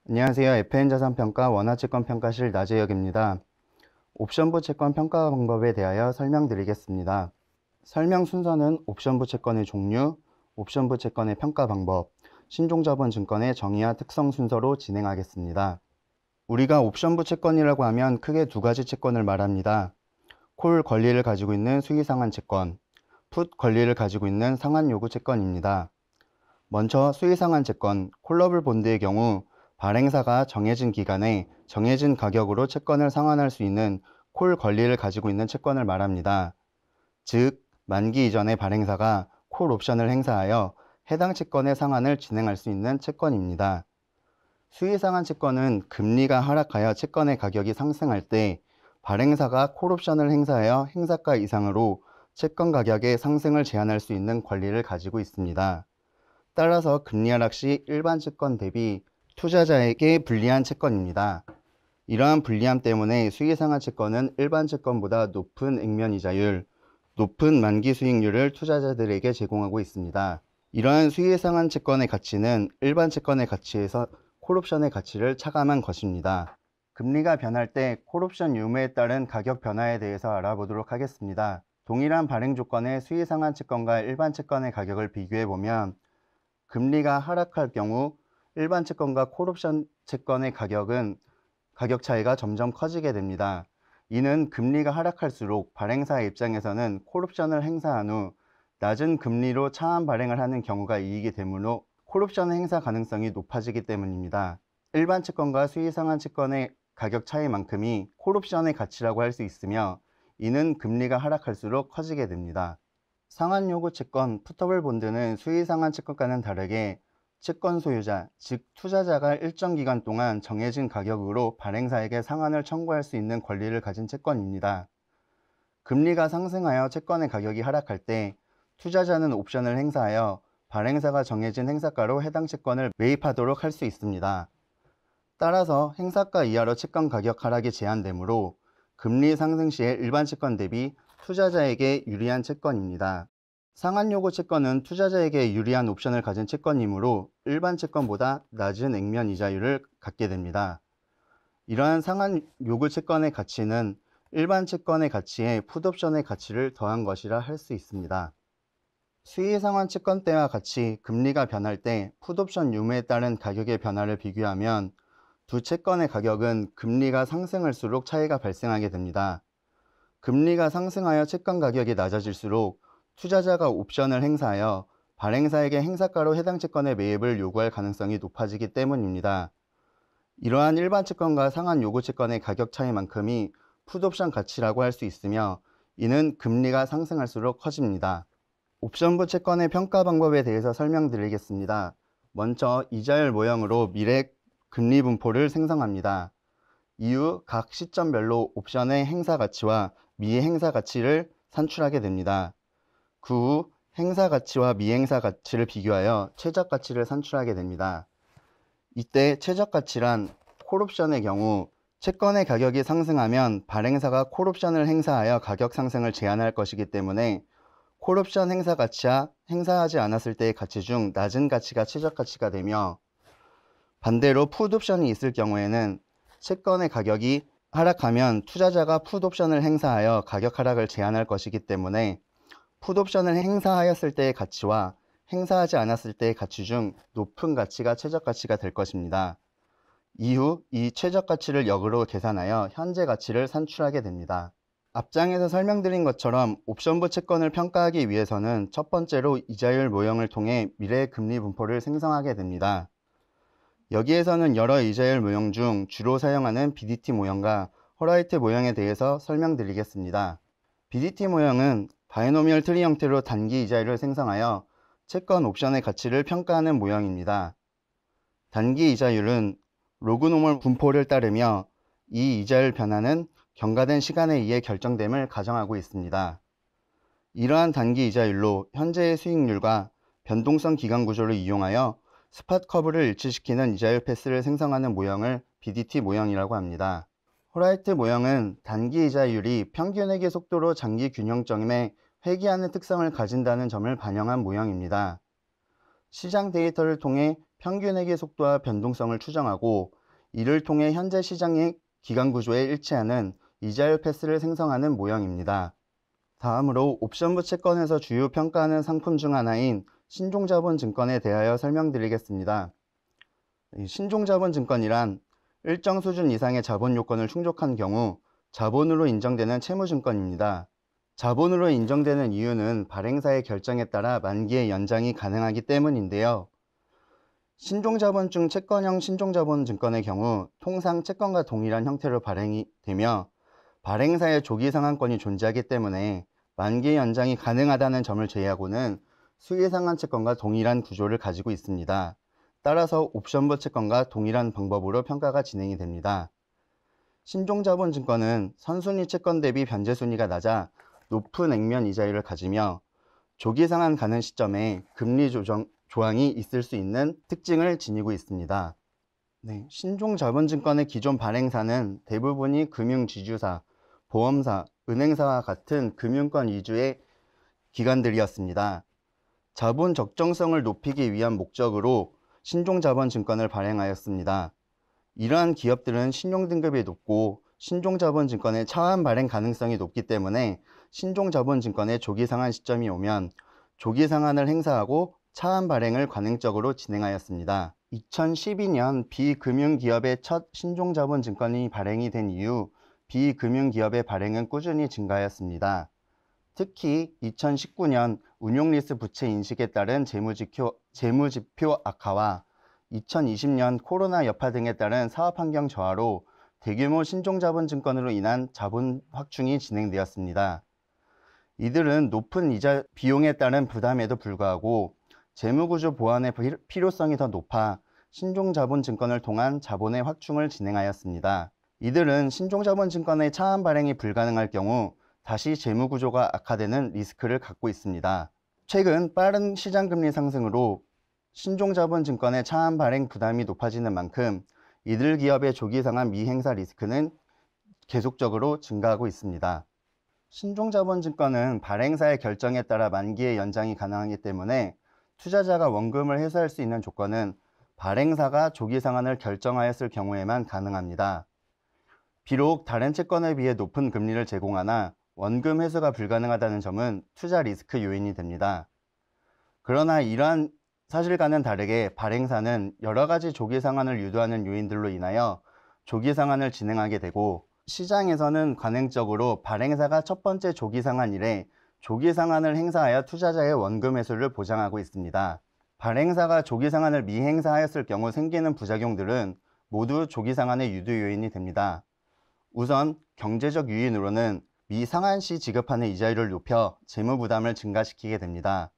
안녕하세요. FN자산평가 원화채권평가실 나재혁입니다. 옵션부 채권 평가 방법에 대하여 설명드리겠습니다. 설명 순서는 옵션부 채권의 종류, 옵션부 채권의 평가 방법, 신종자본증권의 정의와 특성 순서로 진행하겠습니다. 우리가 옵션부 채권이라고 하면 크게 두 가지 채권을 말합니다. 콜 권리를 가지고 있는 수의상한 채권, 풋 권리를 가지고 있는 상한 요구 채권입니다. 먼저 수의상한 채권, 콜러블 본드의 경우 발행사가 정해진 기간에 정해진 가격으로 채권을 상환할 수 있는 콜 권리를 가지고 있는 채권을 말합니다. 즉, 만기 이전에 발행사가 콜 옵션을 행사하여 해당 채권의 상환을 진행할 수 있는 채권입니다. 수의상한 채권은 금리가 하락하여 채권의 가격이 상승할 때 발행사가 콜 옵션을 행사하여 행사가 이상으로 채권 가격의 상승을 제한할 수 있는 권리를 가지고 있습니다. 따라서 금리 하락 시 일반 채권 대비 투자자에게 불리한 채권입니다. 이러한 불리함 때문에 수의상한 채권은 일반 채권보다 높은 액면 이자율, 높은 만기 수익률을 투자자들에게 제공하고 있습니다. 이러한 수의상한 채권의 가치는 일반 채권의 가치에서 콜옵션의 가치를 차감한 것입니다. 금리가 변할 때 콜옵션 유무에 따른 가격 변화에 대해서 알아보도록 하겠습니다. 동일한 발행 조건의 수의상한 채권과 일반 채권의 가격을 비교해보면 금리가 하락할 경우 일반 채권과 콜옵션 채권의 가격 차이가 점점 커지게 됩니다. 이는 금리가 하락할수록 발행사의 입장에서는 콜옵션을 행사한 후 낮은 금리로 차환 발행을 하는 경우가 이익이 되므로 콜옵션 행사 가능성이 높아지기 때문입니다. 일반 채권과 수의상한 채권의 가격 차이만큼이 콜옵션의 가치라고 할 수 있으며 이는 금리가 하락할수록 커지게 됩니다. 상한 요구 채권, 풋터블 본드는 수의상한 채권과는 다르게 채권 소유자, 즉 투자자가 일정 기간 동안 정해진 가격으로 발행사에게 상환을 청구할 수 있는 권리를 가진 채권입니다. 금리가 상승하여 채권의 가격이 하락할 때 투자자는 옵션을 행사하여 발행사가 정해진 행사가로 해당 채권을 매입하도록 할 수 있습니다. 따라서 행사가 이하로 채권 가격 하락이 제한되므로 금리 상승 시에 일반 채권 대비 투자자에게 유리한 채권입니다. 상한 요구 채권은 투자자에게 유리한 옵션을 가진 채권이므로 일반 채권보다 낮은 액면 이자율을 갖게 됩니다. 이러한 상한 요구 채권의 가치는 일반 채권의 가치에 풋옵션의 가치를 더한 것이라 할 수 있습니다. 수의상한 채권대와 같이 금리가 변할 때 풋옵션 유무에 따른 가격의 변화를 비교하면 두 채권의 가격은 금리가 상승할수록 차이가 발생하게 됩니다. 금리가 상승하여 채권 가격이 낮아질수록 투자자가 옵션을 행사하여 발행사에게 행사가로 해당 채권의 매입을 요구할 가능성이 높아지기 때문입니다. 이러한 일반 채권과 상한 요구 채권의 가격 차이만큼이 풋옵션 가치라고 할 수 있으며 이는 금리가 상승할수록 커집니다. 옵션부 채권의 평가 방법에 대해서 설명드리겠습니다. 먼저 이자율 모형으로 미래 금리 분포를 생성합니다. 이후 각 시점별로 옵션의 행사 가치와 미행사 가치를 산출하게 됩니다. 그 후 행사 가치와 미행사 가치를 비교하여 최적 가치를 산출하게 됩니다. 이때 최적 가치란 콜옵션의 경우 채권의 가격이 상승하면 발행사가 콜옵션을 행사하여 가격 상승을 제한할 것이기 때문에 콜옵션 행사 가치와 행사하지 않았을 때의 가치 중 낮은 가치가 최적 가치가 되며 반대로 풋옵션이 있을 경우에는 채권의 가격이 하락하면 투자자가 풋옵션을 행사하여 가격 하락을 제한할 것이기 때문에 풋옵션을 행사하였을 때의 가치와 행사하지 않았을 때의 가치 중 높은 가치가 최적 가치가 될 것입니다. 이후 이 최적 가치를 역으로 계산하여 현재 가치를 산출하게 됩니다. 앞장에서 설명드린 것처럼 옵션부 채권을 평가하기 위해서는 첫 번째로 이자율 모형을 통해 미래의 금리 분포를 생성하게 됩니다. 여기에서는 여러 이자율 모형 중 주로 사용하는 BDT 모형과 호라이트 모형에 대해서 설명드리겠습니다. BDT 모형은 바이노미얼 트리 형태로 단기 이자율을 생성하여 채권 옵션의 가치를 평가하는 모형입니다. 단기 이자율은 로그노멀 분포를 따르며 이 이자율 변화는 경과된 시간에 의해 결정됨을 가정하고 있습니다. 이러한 단기 이자율로 현재의 수익률과 변동성 기간 구조를 이용하여 스팟 커브를 일치시키는 이자율 패스를 생성하는 모형을 BDT 모형이라고 합니다. 호라이트 모형은 단기 이자율이 평균 회귀 속도로 장기 균형점에 회귀하는 특성을 가진다는 점을 반영한 모형입니다. 시장 데이터를 통해 평균 회귀 속도와 변동성을 추정하고 이를 통해 현재 시장의 기간 구조에 일치하는 이자율 패스를 생성하는 모형입니다. 다음으로 옵션부 채권에서 주요 평가하는 상품 중 하나인 신종자본증권에 대하여 설명드리겠습니다. 신종자본증권이란 일정 수준 이상의 자본 요건을 충족한 경우 자본으로 인정되는 채무증권입니다. 자본으로 인정되는 이유는 발행사의 결정에 따라 만기의 연장이 가능하기 때문인데요. 신종자본중 채권형 신종자본증권의 경우 통상 채권과 동일한 형태로 발행이 되며 발행사의 조기 상환권이 존재하기 때문에 만기 연장이 가능하다는 점을 제외하고는 수의상환 채권과 동일한 구조를 가지고 있습니다. 따라서 옵션부 채권과 동일한 방법으로 평가가 진행이 됩니다. 신종자본증권은 선순위 채권 대비 변제순위가 낮아 높은 액면 이자율을 가지며 조기 상환 가능 시점에 금리 조정 조항이 있을 수 있는 특징을 지니고 있습니다. 신종자본증권의 기존 발행사는 대부분이 금융지주사, 보험사, 은행사와 같은 금융권 위주의 기관들이었습니다. 자본 적정성을 높이기 위한 목적으로 신종자본증권을 발행하였습니다. 이러한 기업들은 신용등급이 높고 신종자본증권의 차환 발행 가능성이 높기 때문에 신종자본증권의 조기상환 시점이 오면 조기상환을 행사하고 차환 발행을 관행적으로 진행하였습니다. 2012년 비금융기업의 첫 신종자본증권이 발행이 된 이후 비금융기업의 발행은 꾸준히 증가하였습니다. 특히 2019년 운용리스 부채 인식에 따른 재무지표 악화와 2020년 코로나 여파 등에 따른 사업환경 저하로 대규모 신종자본증권으로 인한 자본 확충이 진행되었습니다. 이들은 높은 이자 비용에 따른 부담에도 불구하고 재무구조 보완의 필요성이 더 높아 신종자본증권을 통한 자본의 확충을 진행하였습니다. 이들은 신종자본증권의 차환 발행이 불가능할 경우 다시 재무구조가 악화되는 리스크를 갖고 있습니다. 최근 빠른 시장금리 상승으로 신종자본증권의 차환 발행 부담이 높아지는 만큼 이들 기업의 조기상환 미행사 리스크는 계속적으로 증가하고 있습니다. 신종자본증권은 발행사의 결정에 따라 만기의 연장이 가능하기 때문에 투자자가 원금을 회수할 수 있는 조건은 발행사가 조기상환을 결정하였을 경우에만 가능합니다. 비록 다른 채권에 비해 높은 금리를 제공하나 원금 회수가 불가능하다는 점은 투자 리스크 요인이 됩니다. 그러나 이러한 사실과는 다르게 발행사는 여러 가지 조기상환을 유도하는 요인들로 인하여 조기상환을 진행하게 되고 시장에서는 관행적으로 발행사가 첫 번째 조기상환 이래 조기상환을 행사하여 투자자의 원금 회수를 보장하고 있습니다. 발행사가 조기상환을 미행사하였을 경우 생기는 부작용들은 모두 조기상환의 유도 요인이 됩니다. 우선 경제적 요인으로는 미상환 시 지급하는 이자율을 높여 재무 부담을 증가시키게 됩니다.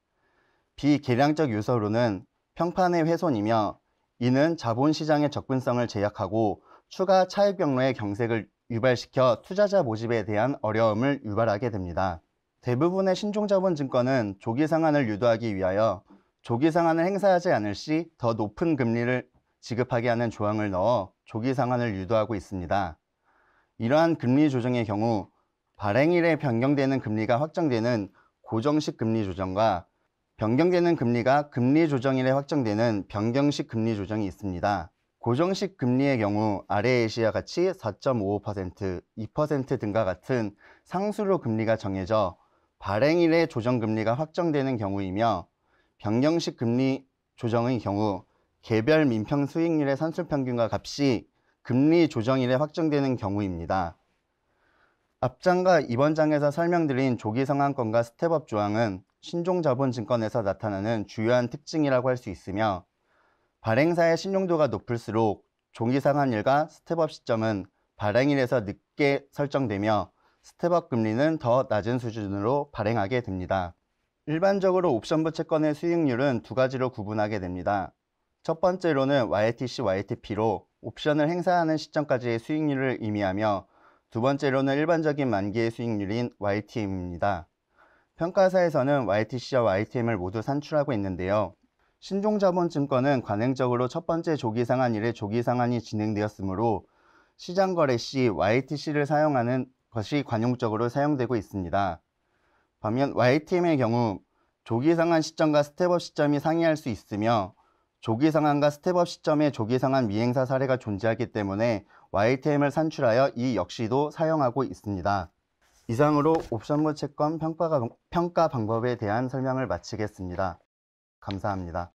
비계량적 요소로는 평판의 훼손이며 이는 자본시장의 접근성을 제약하고 추가 차익 경로의 경색을 유발시켜 투자자 모집에 대한 어려움을 유발하게 됩니다. 대부분의 신종자본증권은 조기상환을 유도하기 위하여 조기상환을 행사하지 않을 시 더 높은 금리를 지급하게 하는 조항을 넣어 조기상환을 유도하고 있습니다. 이러한 금리 조정의 경우 발행일에 변경되는 금리가 확정되는 고정식 금리 조정과 변경되는 금리가 금리 조정일에 확정되는 변경식 금리 조정이 있습니다. 고정식 금리의 경우 아래 예시와 같이 4.55%, 2% 등과 같은 상수로 금리가 정해져 발행일에 조정금리가 확정되는 경우이며 변경식 금리 조정의 경우 개별 민평 수익률의 산술평균과 값이 금리 조정일에 확정되는 경우입니다. 앞장과 이번 장에서 설명드린 조기상환권과 스텝업 조항은 신종자본증권에서 나타나는 주요한 특징이라고 할 수 있으며 발행사의 신용도가 높을수록 조기상환일과 스텝업 시점은 발행일에서 늦게 설정되며 스텝업 금리는 더 낮은 수준으로 발행하게 됩니다. 일반적으로 옵션부 채권의 수익률은 두 가지로 구분하게 됩니다. 첫 번째로는 YTC, YTP로 옵션을 행사하는 시점까지의 수익률을 의미하며 두 번째로는 일반적인 만기의 수익률인 YTM입니다. 평가사에서는 YTC와 YTM을 모두 산출하고 있는데요. 신종자본증권은 관행적으로 첫 번째 조기상환일에 조기상환이 진행되었으므로 시장거래 시 YTC를 사용하는 것이 관용적으로 사용되고 있습니다. 반면 YTM의 경우 조기상환 시점과 스텝업 시점이 상이할 수 있으며 조기 상한과 스텝업 시점에 조기 상한 미행사 사례가 존재하기 때문에 YTM을 산출하여 이 역시도 사용하고 있습니다. 이상으로 옵션부 채권 평가 방법에 대한 설명을 마치겠습니다. 감사합니다.